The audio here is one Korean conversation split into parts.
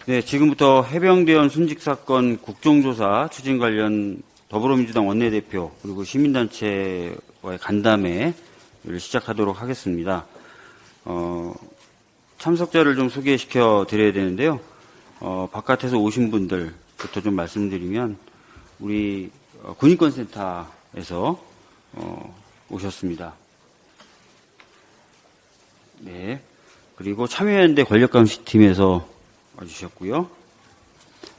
네, 지금부터 해병대원 순직 사건 국정조사 추진 관련 더불어민주당 원내대표 그리고 시민단체와의 간담회를 시작하도록 하겠습니다. 참석자를 좀 소개시켜 드려야 되는데요. 바깥에서 오신 분들부터 좀 말씀드리면 우리 군인권센터에서 오셨습니다. 네, 그리고 참여연대 권력감시팀에서 와주셨고요.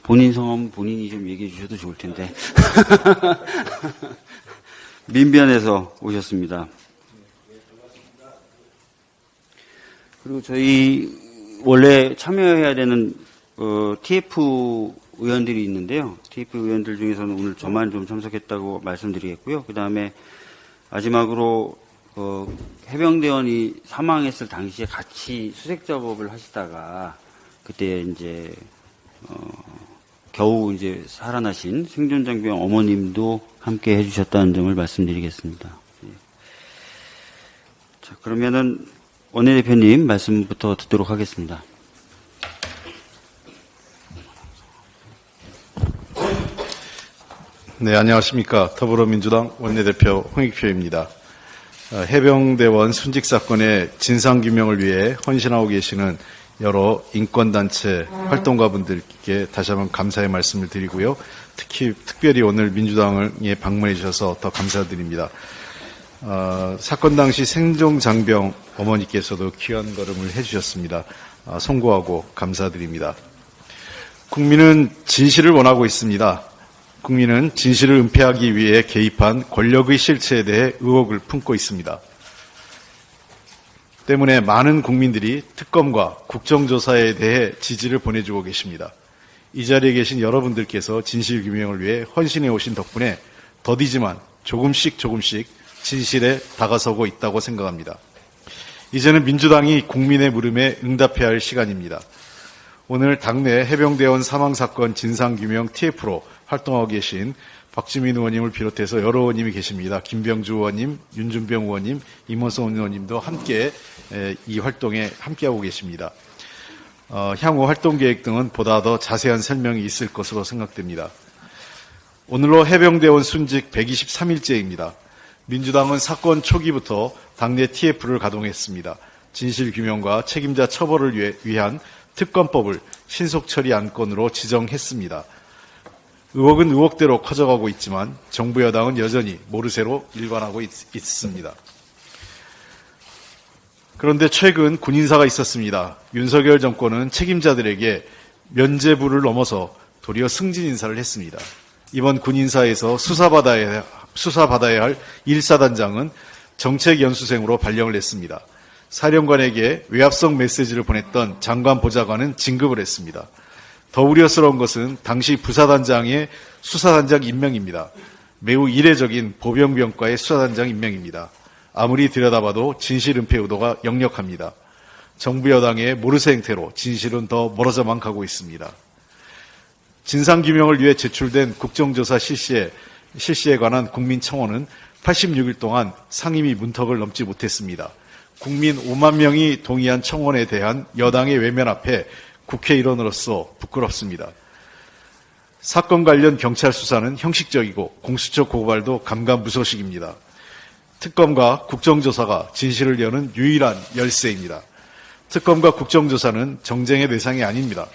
본인 성함 본인이 좀 얘기해 주셔도 좋을 텐데. 민변에서 오셨습니다. 그리고 저희 원래 참여해야 되는 TF 의원들이 있는데요. TF 의원들 중에서는 오늘 저만 좀 참석했다고 말씀드리겠고요. 그 다음에 마지막으로 해병대원이 사망했을 당시에 같이 수색 작업을 하시다가 그때 이제 겨우 이제 살아나신 생존장병 어머님도 함께 해주셨다는 점을 말씀드리겠습니다. 예. 자, 그러면은 원내대표님 말씀부터 듣도록 하겠습니다. 네, 안녕하십니까. 더불어민주당 원내대표 홍익표입니다. 해병대원 순직 사건의 진상규명을 위해 헌신하고 계시는 여러 인권단체 활동가분들께 다시 한번 감사의 말씀을 드리고요. 특별히 오늘 민주당에 방문해 주셔서 더 감사드립니다. 사건 당시 생존장병 어머니께서도 귀한 걸음을 해주셨습니다. 송구하고 감사드립니다. 국민은 진실을 원하고 있습니다. 국민은 진실을 은폐하기 위해 개입한 권력의 실체에 대해 의혹을 품고 있습니다. 때문에 많은 국민들이 특검과 국정조사에 대해 지지를 보내주고 계십니다. 이 자리에 계신 여러분들께서 진실규명을 위해 헌신해 오신 덕분에 더디지만 조금씩 진실에 다가서고 있다고 생각합니다. 이제는 민주당이 국민의 물음에 응답해야 할 시간입니다. 오늘 당내 해병대원 사망사건 진상규명 TF로 활동하고 계신 박지민 의원님을 비롯해서 여러 의원님이 계십니다. 김병주 의원님, 윤준병 의원님, 임원선 의원님도 함께 이 활동에 함께하고 계십니다. 향후 활동 계획 등은 보다 더 자세한 설명이 있을 것으로 생각됩니다. 오늘로 해병대원 순직 123일째입니다. 민주당은 사건 초기부터 당내 TF를 가동했습니다. 진실규명과 책임자 처벌을 위한 특검법을 신속처리 안건으로 지정했습니다. 의혹은 의혹대로 커져가고 있지만 정부 여당은 여전히 모르쇠로 일관하고 있습니다. 그런데 최근 군인사가 있었습니다. 윤석열 정권은 책임자들에게 면죄부를 넘어서 도리어 승진 인사를 했습니다. 이번 군인사에서 수사받아야 할 1사단장은 정책연수생으로 발령을 했습니다. 사령관에게 외압성 메시지를 보냈던 장관 보좌관은 진급을 했습니다. 더 우려스러운 것은 당시 부사단장의 수사단장 임명입니다. 매우 이례적인 보병병과의 수사단장 임명입니다. 아무리 들여다봐도 진실 은폐 의도가 역력합니다. 정부 여당의 모르쇠 행태로 진실은 더 멀어져만 가고 있습니다. 진상규명을 위해 제출된 국정조사 실시에 관한 국민청원은 86일 동안 상임위 문턱을 넘지 못했습니다. 국민 5만 명이 동의한 청원에 대한 여당의 외면 앞에 국회의원으로서 부끄럽습니다. 사건 관련 경찰 수사는 형식적이고 공수처 고발도 감감무소식입니다. 특검과 국정조사가 진실을 여는 유일한 열쇠입니다. 특검과 국정조사는 정쟁의 대상이 아닙니다.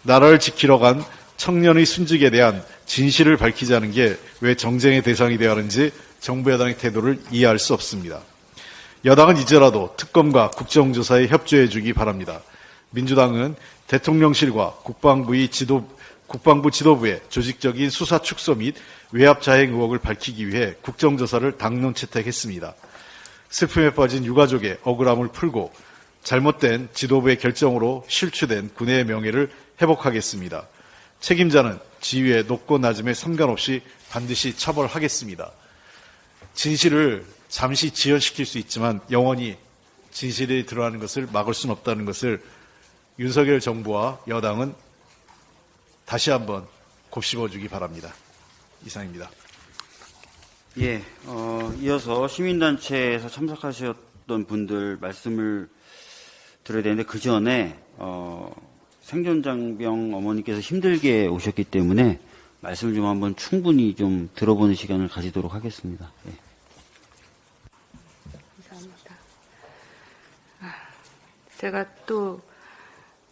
나라를 지키러 간 청년의 순직에 대한 진실을 밝히자는 게 왜 정쟁의 대상이 되어야 하는지 정부 여당의 태도를 이해할 수 없습니다. 여당은 이제라도 특검과 국정조사에 협조해 주기 바랍니다. 민주당은 대통령실과 국방부 지도부의 조직적인 수사 축소 및 외압 자행 의혹을 밝히기 위해 국정조사를 당론 채택했습니다. 슬픔에 빠진 유가족의 억울함을 풀고 잘못된 지도부의 결정으로 실추된 군의 명예를 회복하겠습니다. 책임자는 지위의 높고 낮음에 상관없이 반드시 처벌하겠습니다. 진실을 잠시 지연시킬 수 있지만 영원히 진실이 드러나는 것을 막을 수는 없다는 것을 윤석열 정부와 여당은 다시 한번 곱씹어주기 바랍니다. 이상입니다. 예, 이어서 시민단체에서 참석하셨던 분들 말씀을 드려야 되는데 그 전에 생존장병 어머니께서 힘들게 오셨기 때문에 말씀을 좀 한번 충분히 좀 들어보는 시간을 가지도록 하겠습니다. 네. 감사합니다. 제가 또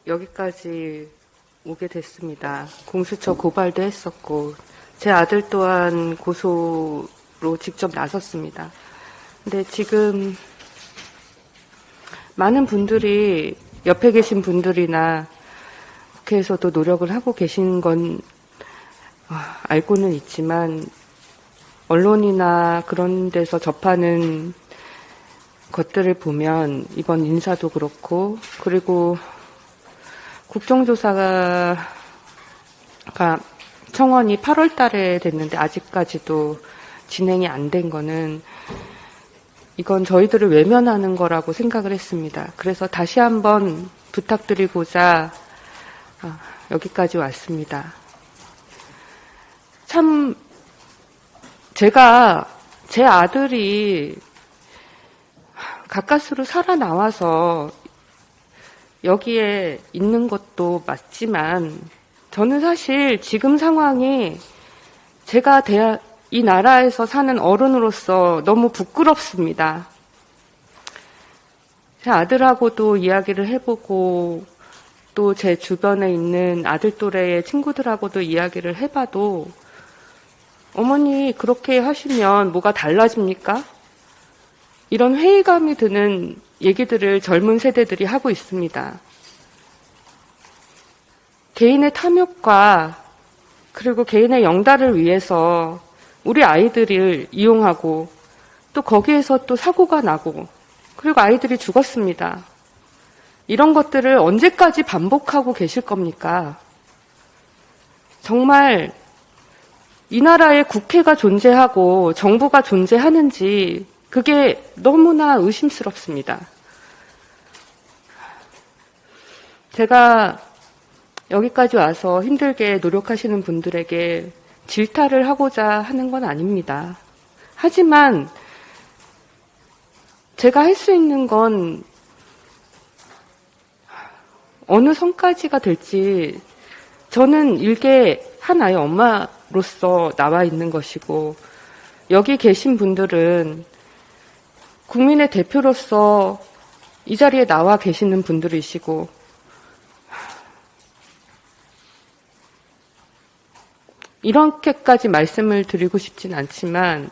여기까지 오게 됐습니다. 공수처 고발도 했었고 제 아들 또한 고소로 직접 나섰습니다. 근데 지금 많은 분들이 옆에 계신 분들이나 국회에서도 노력을 하고 계신 건 알고는 있지만 언론이나 그런 데서 접하는 것들을 보면 이번 인사도 그렇고 그리고 국정조사가 청원이 8월 달에 됐는데 아직까지도 진행이 안 된 거는 이건 저희들을 외면하는 거라고 생각을 했습니다. 그래서 다시 한번 부탁드리고자 여기까지 왔습니다. 참 제가 제 아들이 가까스로 살아나와서 여기에 있는 것도 맞지만 저는 사실 지금 상황이 제가 이 나라에서 사는 어른으로서 너무 부끄럽습니다. 제 아들하고도 이야기를 해보고 또 제 주변에 있는 아들 또래의 친구들하고도 이야기를 해봐도 어머니 그렇게 하시면 뭐가 달라집니까? 이런 회의감이 드는 얘기들을 젊은 세대들이 하고 있습니다. 개인의 탐욕과 그리고 개인의 영달을 위해서 우리 아이들을 이용하고 또 거기에서 또 사고가 나고 그리고 아이들이 죽었습니다. 이런 것들을 언제까지 반복하고 계실 겁니까? 정말 이 나라에 국회가 존재하고 정부가 존재하는지 그게 너무나 의심스럽습니다. 제가 여기까지 와서 힘들게 노력하시는 분들에게 질타를 하고자 하는 건 아닙니다. 하지만 제가 할 수 있는 건 어느 선까지가 될지 저는 일개 한 아이 엄마로서 나와 있는 것이고 여기 계신 분들은 국민의 대표로서 이 자리에 나와 계시는 분들이시고 이렇게까지 말씀을 드리고 싶진 않지만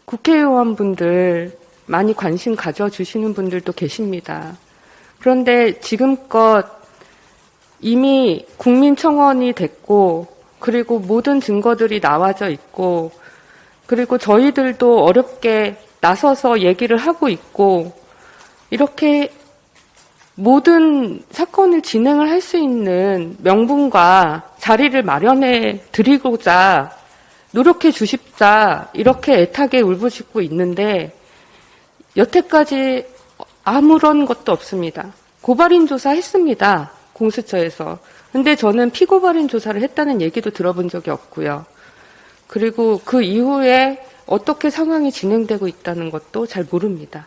국회의원분들 많이 관심 가져주시는 분들도 계십니다. 그런데 지금껏 이미 국민청원이 됐고 그리고 모든 증거들이 나와져 있고 그리고 저희들도 어렵게 나서서 얘기를 하고 있고 이렇게 모든 사건을 진행을 할 수 있는 명분과 자리를 마련해 드리고자 노력해 주십사 이렇게 애타게 울부짖고 있는데 여태까지 아무런 것도 없습니다. 고발인 조사 했습니다. 공수처에서. 근데 저는 피고발인 조사를 했다는 얘기도 들어본 적이 없고요. 그리고 그 이후에 어떻게 상황이 진행되고 있다는 것도 잘 모릅니다.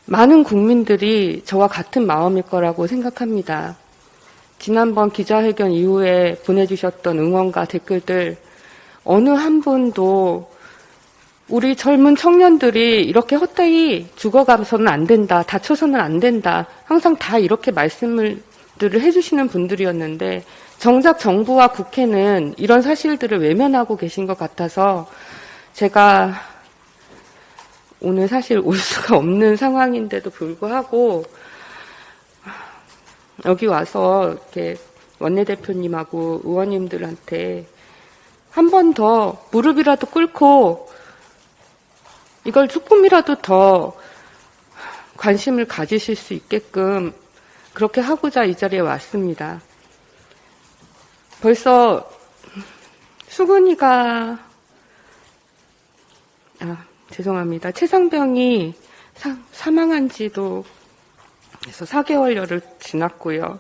많은 국민들이 저와 같은 마음일 거라고 생각합니다. 지난번 기자회견 이후에 보내주셨던 응원과 댓글들 어느 한 분도 우리 젊은 청년들이 이렇게 헛되이 죽어가서는 안 된다, 다쳐서는 안 된다, 항상 다 이렇게 말씀들을 해주시는 분들이었는데 정작 정부와 국회는 이런 사실들을 외면하고 계신 것 같아서 제가 오늘 사실 올 수가 없는 상황인데도 불구하고 여기 와서 이렇게 원내대표님하고 의원님들한테 한 번 더 무릎이라도 꿇고 이걸 조금이라도 더 관심을 가지실 수 있게끔 그렇게 하고자 이 자리에 왔습니다. 벌써 수근이가 죄송합니다. 최상병이 사망한 지도 그래서 4개월여를 지났고요.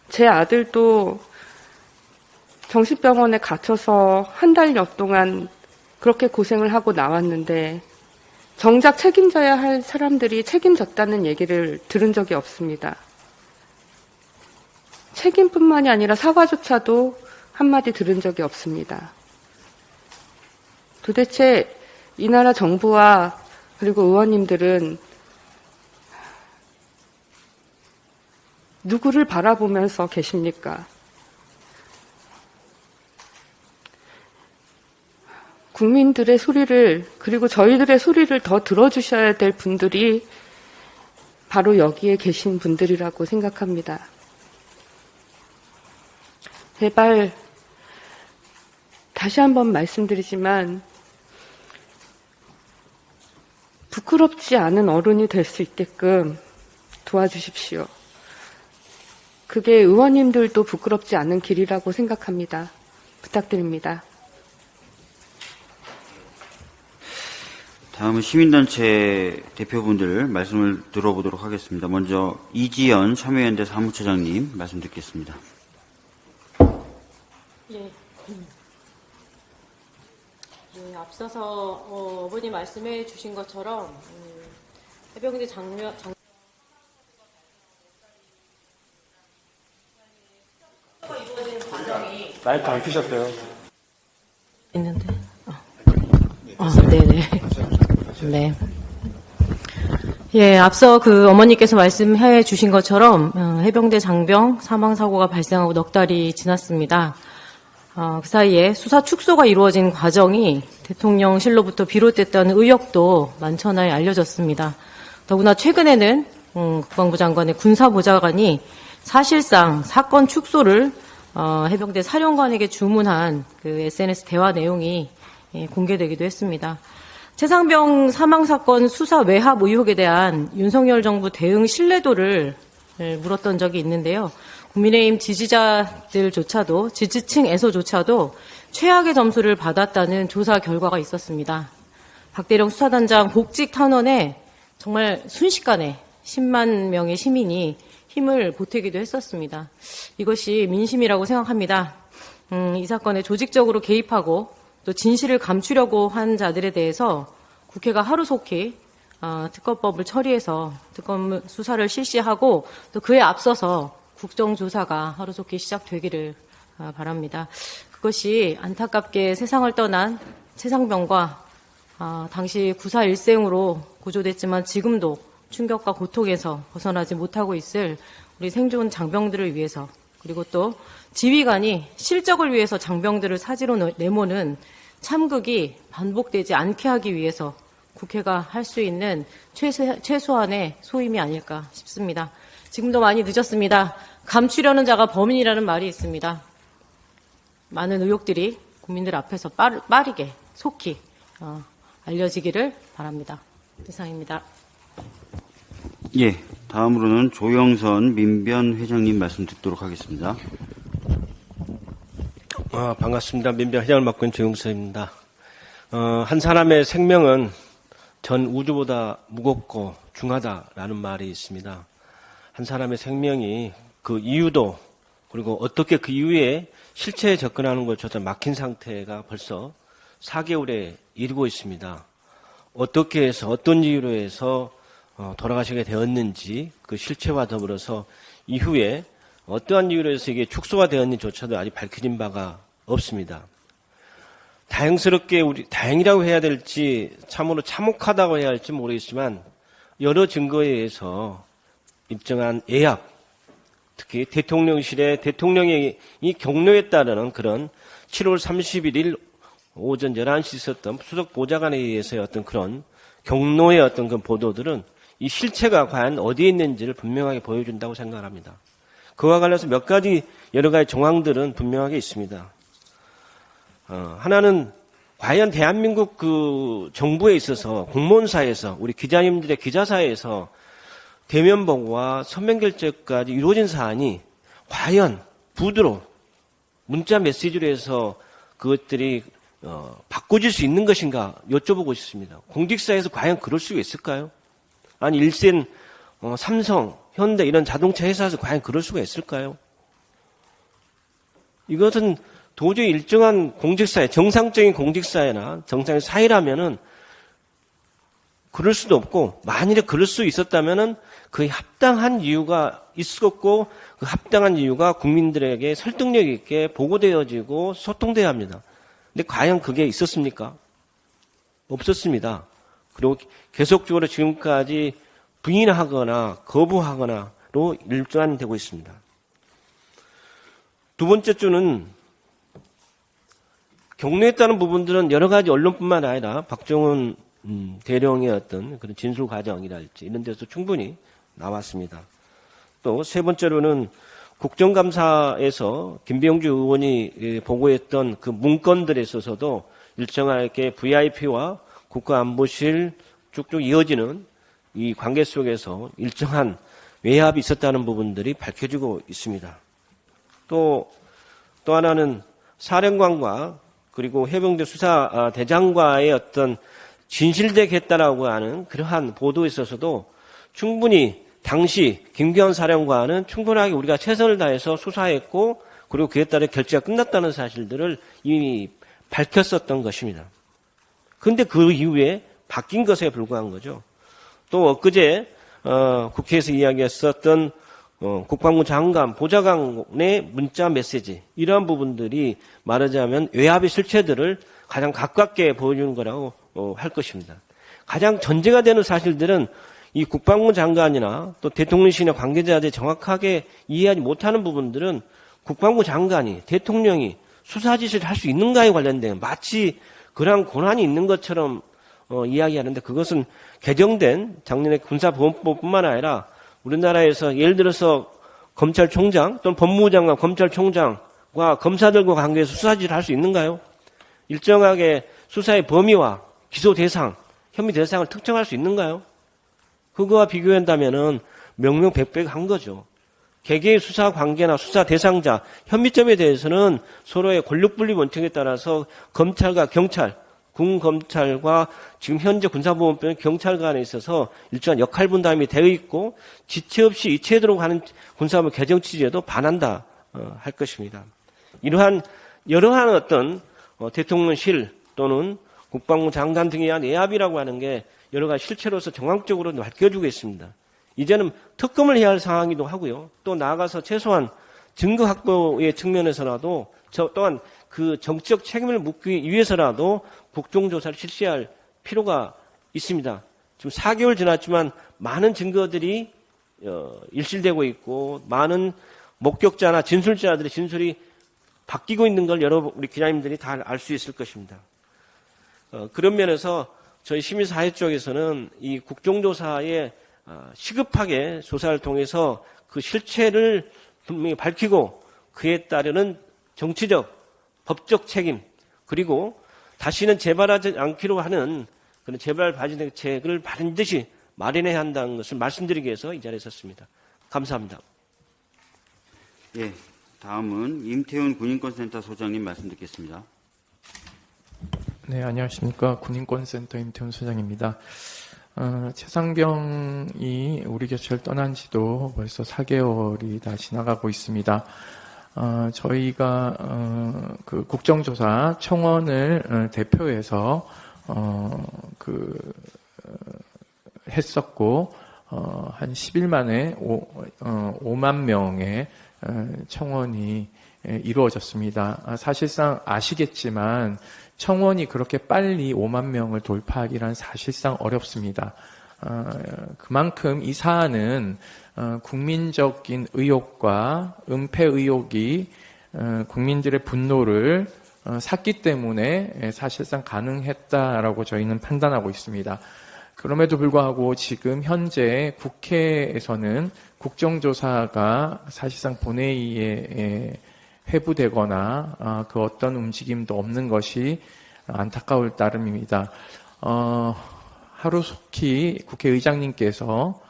제 아들도 정신병원에 갇혀서 한 달여 동안 그렇게 고생을 하고 나왔는데 정작 책임져야 할 사람들이 책임졌다는 얘기를 들은 적이 없습니다. 책임뿐만이 아니라 사과조차도 한마디 들은 적이 없습니다. 도대체 이 나라 정부와 그리고 의원님들은 누구를 바라보면서 계십니까? 국민들의 소리를, 그리고 저희들의 소리를 더 들어주셔야 될 분들이 바로 여기에 계신 분들이라고 생각합니다. 제발 다시 한번 말씀드리지만 부끄럽지 않은 어른이 될 수 있게끔 도와주십시오. 그게 의원님들도 부끄럽지 않은 길이라고 생각합니다. 부탁드립니다. 다음은 시민단체 대표분들 말씀을 들어보도록 하겠습니다. 먼저 이지연 참여연대 사무처장님 말씀 듣겠습니다. 예. 예, 앞서서 어머니 말씀해 주신 것처럼 해병대 마이크 안 켜셨어요? 있는데. 네네. 네. 예, 앞서 그 어머니께서 말씀해 주신 것처럼 해병대 장병 사망 사고가 발생하고 넉 달이 지났습니다. 그 사이에 수사 축소가 이루어진 과정이 대통령실로부터 비롯됐다는 의혹도 만천하에 알려졌습니다. 더구나 최근에는 국방부 장관의 군사보좌관이 사실상 사건 축소를 해병대 사령관에게 주문한 그 SNS 대화 내용이 공개되기도 했습니다. 최상병 사망 사건 수사 외압 의혹에 대한 윤석열 정부 대응 신뢰도를 물었던 적이 있는데요. 국민의힘 지지자들조차도, 지지층에서조차도 최악의 점수를 받았다는 조사 결과가 있었습니다. 박대령 수사단장 복직 탄원에 정말 순식간에 10만 명의 시민이 힘을 보태기도 했었습니다. 이것이 민심이라고 생각합니다. 이 사건에 조직적으로 개입하고 또 진실을 감추려고 한 자들에 대해서 국회가 하루속히 특검법을 처리해서 특검 수사를 실시하고 또 그에 앞서서 국정조사가 하루속히 시작되기를 바랍니다. 그것이 안타깝게 세상을 떠난 최상병과 당시 구사 일생으로 구조됐지만 지금도 충격과 고통에서 벗어나지 못하고 있을 우리 생존 장병들을 위해서, 그리고 또 지휘관이 실적을 위해서 장병들을 사지로 내모는 참극이 반복되지 않게 하기 위해서 국회가 할 수 있는 최소한의 소임이 아닐까 싶습니다. 지금도 많이 늦었습니다. 감추려는 자가 범인이라는 말이 있습니다. 많은 의혹들이 국민들 앞에서 빠르게 속히 알려지기를 바랍니다. 이상입니다. 예, 다음으로는 조영선 민변 회장님 말씀 듣도록 하겠습니다. 반갑습니다. 민변 회장을 맡고 있는 조영선입니다. 한 사람의 생명은 전 우주보다 무겁고 중하다라는 말이 있습니다. 한 사람의 생명이 그 이유도, 그리고 어떻게 그 이후에 실체에 접근하는 것조차 막힌 상태가 벌써 4개월에 이르고 있습니다. 어떻게 해서 어떤 이유로 해서 돌아가시게 되었는지, 그 실체와 더불어서 이후에 어떠한 이유로 해서 이게 축소가 되었는지조차도 아직 밝혀진 바가 없습니다. 다행스럽게 다행이라고 해야 될지 참으로 참혹하다고 해야 할지 모르겠지만 여러 증거에 의해서 입증한 예약, 특히 대통령실에 대통령이 경로에 따르는 그런 7월 31일 오전 11시 있었던 수석 보좌관에 의해서의 어떤 그런 경로의 어떤 그 보도들은 이 실체가 과연 어디에 있는지를 분명하게 보여준다고 생각합니다. 그와 관련해서 몇 가지 여러 가지 정황들은 분명하게 있습니다. 하나는 과연 대한민국 그 정부에 있어서 공무원사에서 우리 기자님들의 기자사에서 대면 보고와 서면 결제까지 이루어진 사안이 과연 부드로 문자 메시지로 해서 그것들이 바꿔질 수 있는 것인가 여쭤보고 싶습니다. 공직사에서 과연 그럴 수가 있을까요? 아니 일센 삼성, 현대 이런 자동차 회사에서 과연 그럴 수가 있을까요? 이것은 도저히 일정한 공직사회, 정상적인 공직사회나 정상의 사회라면은 그럴 수도 없고, 만일에 그럴 수 있었다면은 그 합당한 이유가 있었고, 그 합당한 이유가 국민들에게 설득력 있게 보고되어지고 소통돼야 합니다. 근데 과연 그게 있었습니까? 없었습니다. 그리고 계속적으로 지금까지 부인하거나 거부하거나로 일관되고 있습니다. 두 번째 주는 격려했다는 부분들은 여러 가지 언론뿐만 아니라 박정훈 대령의 어떤 그런 진술 과정이랄지 이런 데서 충분히 나왔습니다. 또 세 번째로는 국정감사에서 김병주 의원이 보고했던 그 문건들에 있어서도 일정하게 VIP와 국가안보실 쭉쭉 이어지는 이 관계 속에서 일정한 외압이 있었다는 부분들이 밝혀지고 있습니다. 또 하나는 사령관과 그리고 해병대 수사대장과의 어떤 진실되겠다라고 하는 그러한 보도에 있어서도 충분히 당시 김기현 사령관은 충분하게 우리가 최선을 다해서 수사했고 그리고 그에 따라 결재가 끝났다는 사실들을 이미 밝혔었던 것입니다. 그런데 그 이후에 바뀐 것에 불과한 거죠. 또 엊그제 국회에서 이야기했었던 국방부 장관, 보좌관의 문자 메시지 이러한 부분들이 말하자면 외압의 실체들을 가장 가깝게 보여주는 거라고 할 것입니다. 가장 전제가 되는 사실들은 이 국방부 장관이나 또 대통령실의 관계자들이 정확하게 이해하지 못하는 부분들은 국방부 장관이 대통령이 수사 지시를 할 수 있는가에 관련된 마치 그러한 권한이 있는 것처럼 이야기하는데 그것은 개정된 작년에 군사보건법뿐만 아니라 우리나라에서 예를 들어서 검찰총장 또는 법무부 장관, 검찰총장과 검사들과 관계해서 수사 지시를 할 수 있는가요? 일정하게 수사의 범위와 기소 대상, 혐의 대상을 특정할 수 있는가요? 그거와 비교한다면은 명명백백한 거죠. 개개의 수사 관계나 수사 대상자, 혐의점에 대해서는 서로의 권력분리 원칙에 따라서 검찰과 경찰, 군검찰과 지금 현재 군사보건법의 경찰 간에 있어서 일정한 역할 분담이 되어 있고 지체 없이 이체되도록 하는 군사법 개정 취지에도 반한다 할 것입니다. 이러한 여러한 어떤 대통령실 또는 국방부 장관 등에 의한 외압이라고 하는 게 여러 가지 실체로서 정황적으로 밝혀주고 있습니다. 이제는 특검을 해야 할 상황이기도 하고요. 또 나아가서 최소한 증거 확보의 측면에서라도 또한 그 정치적 책임을 묻기 위해서라도 국정조사를 실시할 필요가 있습니다. 지금 4개월 지났지만 많은 증거들이 일실되고 있고 많은 목격자나 진술자들의 진술이 바뀌고 있는 걸 우리 기자님들이 다 알 수 있을 것입니다. 그런 면에서 저희 시민사회 쪽에서는 이 국정조사에 시급하게 조사를 통해서 그 실체를 분명히 밝히고 그에 따르는 정치적, 법적 책임 그리고 다시는 재발하지 않기로 하는 그런 재발 방지 대책을 반드시 마련해야 한다는 것을 말씀드리기 위해서 이 자리에 섰습니다. 감사합니다. 예, 다음은 임태훈 군인권센터 소장님 말씀 듣겠습니다. 네, 안녕하십니까. 군인권센터 임태훈 소장입니다. 최상병이 우리 곁을 떠난 지도 벌써 4개월이 다 지나가고 있습니다. 저희가 그 국정조사 청원을 대표해서 했었고 한 10일 만에 5만 명의 청원이 이루어졌습니다. 사실상 아시겠지만 청원이 그렇게 빨리 5만 명을 돌파하기란 사실상 어렵습니다. 그만큼 이 사안은 국민적인 의혹과 은폐 의혹이 국민들의 분노를 샀기 때문에 사실상 가능했다라고 저희는 판단하고 있습니다. 그럼에도 불구하고 지금 현재 국회에서는 국정조사가 사실상 본회의에 회부되거나 그 어떤 움직임도 없는 것이 안타까울 따름입니다. 하루속히 국회의장님께서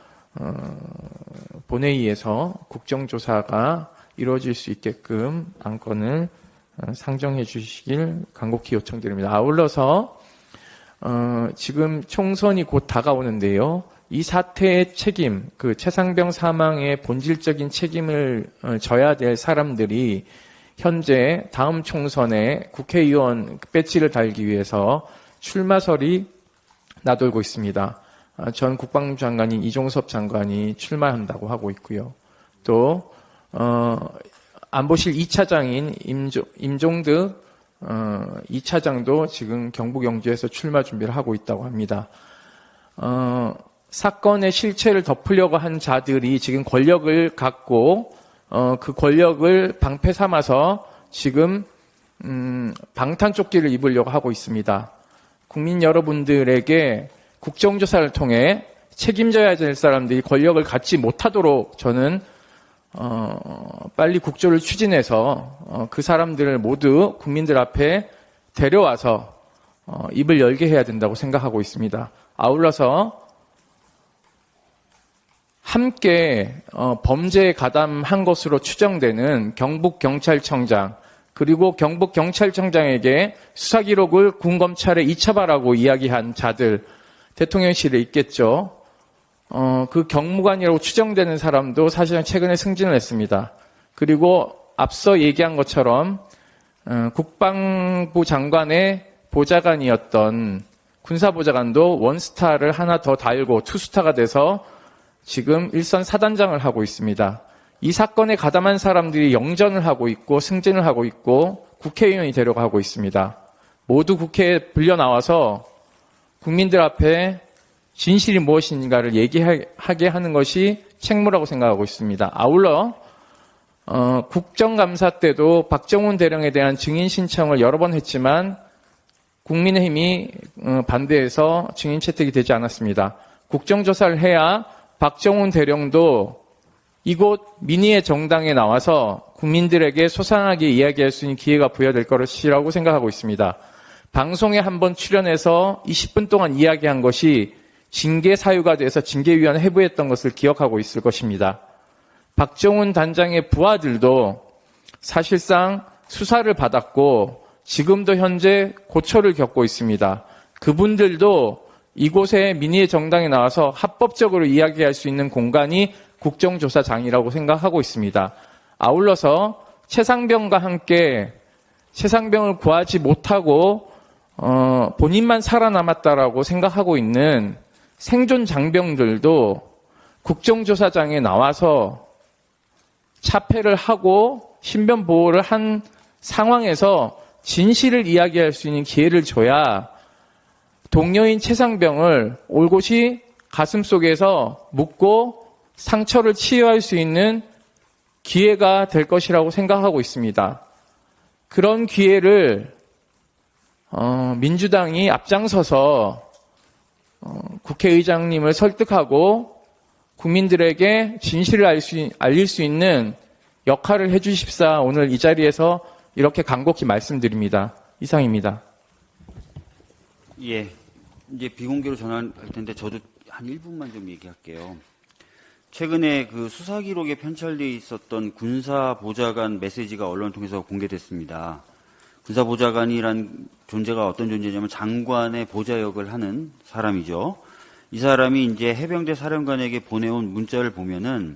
본회의에서 국정조사가 이루어질 수 있게끔 안건을 상정해 주시길 간곡히 요청드립니다. 아울러서 지금 총선이 곧 다가오는데요. 이 사태의 책임, 그 최상병 사망의 본질적인 책임을 져야 될 사람들이 현재 다음 총선에 국회의원 배지를 달기 위해서 출마설이 나돌고 있습니다. 전 국방부 장관인 이종섭 장관이 출마한다고 하고 있고요. 또 안보실 2차장인 임종득 2차장도 지금 경북 영주에서 출마 준비를 하고 있다고 합니다. 사건의 실체를 덮으려고 한 자들이 지금 권력을 갖고 그 권력을 방패 삼아서 지금 방탄조끼를 입으려고 하고 있습니다. 국민 여러분들에게 국정조사를 통해 책임져야 될 사람들이 권력을 갖지 못하도록 저는 빨리 국조를 추진해서 그 사람들을 모두 국민들 앞에 데려와서 입을 열게 해야 된다고 생각하고 있습니다. 아울러서 함께 범죄에 가담한 것으로 추정되는 경북경찰청장 그리고 경북경찰청장에게 수사기록을 군검찰에 이첩하라고 이야기한 자들 대통령실에 있겠죠. 그 경무관이라고 추정되는 사람도 사실은 최근에 승진을 했습니다. 그리고 앞서 얘기한 것처럼 국방부 장관의 보좌관이었던 군사보좌관도 원스타를 하나 더 달고 투스타가 돼서 지금 일선 사단장을 하고 있습니다. 이 사건에 가담한 사람들이 영전을 하고 있고 승진을 하고 있고 국회의원이 되려고 하고 있습니다. 모두 국회에 불려 나와서 국민들 앞에 진실이 무엇인가를 얘기하게 하는 것이 책무라고 생각하고 있습니다. 아울러 국정감사 때도 박정훈 대령에 대한 증인 신청을 여러 번 했지만 국민의힘이 반대해서 증인 채택이 되지 않았습니다. 국정조사를 해야 박정훈 대령도 이곳 민의의 정당에 나와서 국민들에게 소상하게 이야기할 수 있는 기회가 부여될 것이라고 생각하고 있습니다. 방송에 한번 출연해서 20분 동안 이야기한 것이 징계 사유가 돼서 징계위원회 회부했던 것을 기억하고 있을 것입니다. 박정훈 단장의 부하들도 사실상 수사를 받았고 지금도 현재 고초를 겪고 있습니다. 그분들도 이곳에 민의의 정당에 나와서 합법적으로 이야기할 수 있는 공간이 국정조사장이라고 생각하고 있습니다. 아울러서 최상병과 함께 최상병을 구하지 못하고 본인만 살아남았다라고 생각하고 있는 생존 장병들도 국정조사장에 나와서 차폐를 하고 신변 보호를 한 상황에서 진실을 이야기할 수 있는 기회를 줘야 동료인 최상병을 올곧이 가슴속에서 묻고 상처를 치유할 수 있는 기회가 될 것이라고 생각하고 있습니다. 그런 기회를 민주당이 앞장서서 국회의장님을 설득하고 국민들에게 진실을 알릴 수 있는 역할을 해주십사 오늘 이 자리에서 이렇게 간곡히 말씀드립니다. 이상입니다. 예. 이제 비공개로 전환할 텐데 저도 한 1분만 좀 얘기할게요. 최근에 그 수사 기록에 편찬되어 있었던 군사보좌관 메시지가 언론 통해서 공개됐습니다. 군사보좌관이란 존재가 어떤 존재냐면 장관의 보좌 역을 하는 사람이죠. 이 사람이 이제 해병대 사령관에게 보내온 문자를 보면은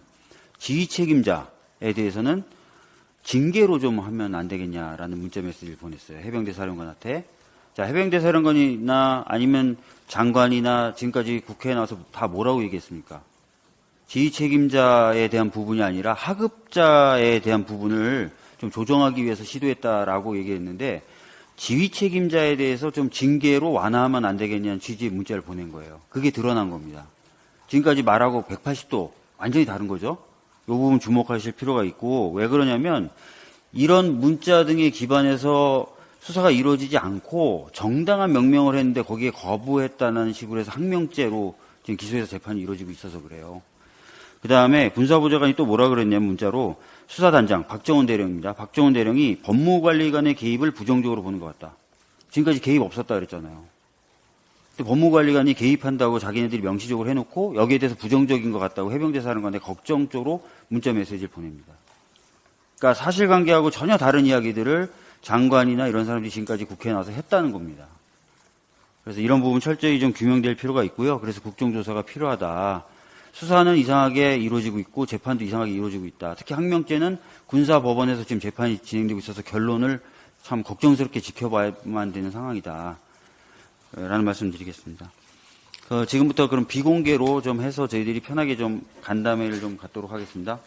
지휘 책임자에 대해서는 징계로 좀 하면 안 되겠냐라는 문자 메시지를 보냈어요. 해병대 사령관한테. 자, 해병대 사령관이나 아니면 장관이나 지금까지 국회에 나와서 다 뭐라고 얘기했습니까? 지휘 책임자에 대한 부분이 아니라 하급자에 대한 부분을 좀 조정하기 위해서 시도했다라고 얘기했는데 지휘 책임자에 대해서 좀 징계로 완화하면 안 되겠냐는 취지의 문자를 보낸 거예요. 그게 드러난 겁니다. 지금까지 말하고 180도 완전히 다른 거죠. 이 부분 주목하실 필요가 있고 왜 그러냐면 이런 문자 등에 기반해서 수사가 이루어지지 않고 정당한 명령을 했는데 거기에 거부했다는 식으로 해서 항명죄로 지금 기소해서 재판이 이루어지고 있어서 그래요. 그 다음에 군사보좌관이 또 뭐라 그랬냐면 문자로 수사단장 박정훈 대령입니다. 박정훈 대령이 법무관리관의 개입을 부정적으로 보는 것 같다. 지금까지 개입 없었다 그랬잖아요. 근데 법무관리관이 개입한다고 자기네들이 명시적으로 해놓고 여기에 대해서 부정적인 것 같다고 해병대 사령관에 걱정적으로 문자 메시지를 보냅니다. 그러니까 사실관계하고 전혀 다른 이야기들을 장관이나 이런 사람들이 지금까지 국회에 나와서 했다는 겁니다. 그래서 이런 부분 철저히 좀 규명될 필요가 있고요. 그래서 국정조사가 필요하다. 수사는 이상하게 이루어지고 있고 재판도 이상하게 이루어지고 있다. 특히 항명죄는 군사법원에서 지금 재판이 진행되고 있어서 결론을 참 걱정스럽게 지켜봐야만 되는 상황이다. 라는 말씀 드리겠습니다. 지금부터 그럼 비공개로 좀 해서 저희들이 편하게 좀 간담회를 좀 갖도록 하겠습니다.